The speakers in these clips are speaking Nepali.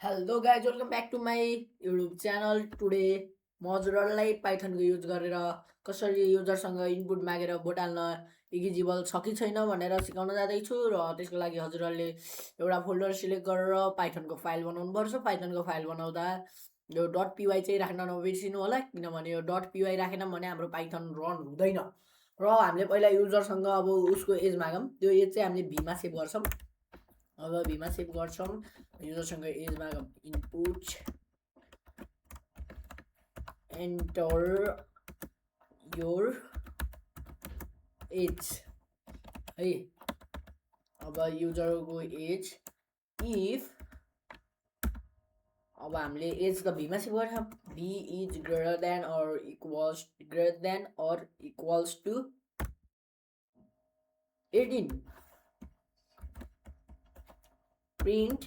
Hello guys welcome back to my YouTube channel. Today म हजुरहरूलाई पाइथनको युज गरेर कसरी युजरसँग इनपुट मागेर भोट हाल्न इलिजिबल छ कि छैन भनेर सिकाउन जाँदैछु। र त्यसको लागि हजुरहरूले एउटा फोल्डर सिलेक्ट गरेर पाइथनको फाइल बनाउनुपर्छ। पाइथनको फाइल बनाउँदा यो .py चाहिँ राख्न नबिर्सिनु होला, किनभने यो .py राखेन भने हाम्रो पाइथन रन हुँदैन। र हामीले पहिला युजरसँग अब उसको एज मागौँ। त्यो एज चाहिँ हामीले भीमा सेभ गर्छौँ। अब भीमा सेभ गर्छौँ। युजरसँग एज मागौँ। इनपुट एन्टर योर एज है। अब युजरको एज इफ अब हामीले एज त भीमा सेभ गर्छौँ। B is greater than or equals to 18 print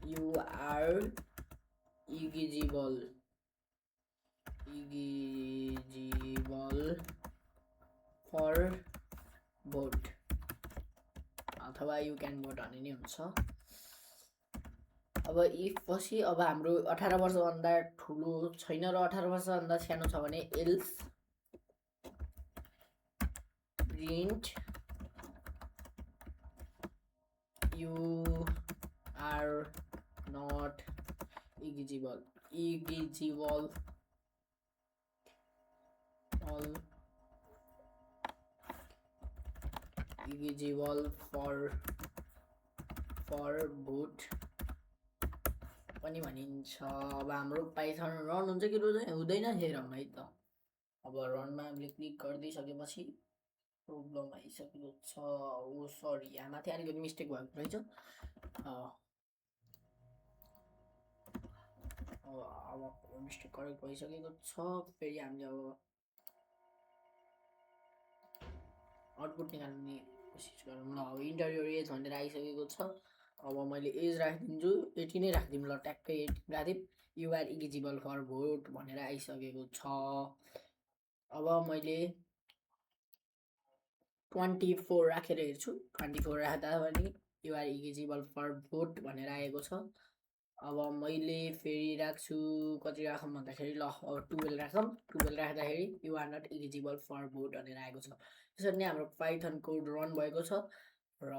you are eligible for vote अथवा यु क्यान भोट भन्ने नै हुन्छ। अब इफ पछि अब हाम्रो 18 वर्षभन्दा ठुलो छैन र 18 वर्षभन्दा सानो छ भने else print you are not eligible for vote पनि भनिन्छ। अब हाम्रो पाइथन रन हुन्छ कि हुँदैन हेरौँ है त। अब रनमा हामीले क्लिक गरिदिइसकेपछि प्रब्लम आइसकेको छ। ओ सरी, यहाँ माथि अलिकति मिस्टेक भएको रहेछ। अब मिस्टेक करेक्ट भइसकेको छ। फेरि हामीले अब आउटपुट निकाल्ने कोसिस गरौँ ल। अब इन्टर एज भनेर आइसकेको छ। अब मैले एज राखिदिन्छु, 18 नै राखिदिउँ ल, ट्याक्कै 18 राखिदिउँ। You are eligible for vote भनेर आइसकेको छ। अब मैले 24 राखेर हेर्छु। 24 राख्दा पनि you are eligible for vote भनेर आएको छ। अब मैले फेरि राख्छु, कति राखौँ भन्दाखेरि ल अब 12 राखौँ। 12 राख्दाखेरि you are not eligible for vote भनेर आएको छ। त्यसरी नै हाम्रो पाइथन कोड रन भएको छ। र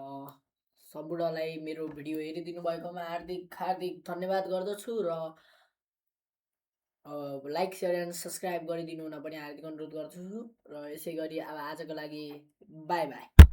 सम्पूर्णलाई मेरो भिडियो हेरिदिनु भएकोमा हार्दिक धन्यवाद गर्दछु। र लाइक सेयर एन्ड सब्सक्राइब गरिदिनु हुन पनि हार्दिक अनुरोध गर्दछु। र यसै गरी अब आजको लागि बाई बाई।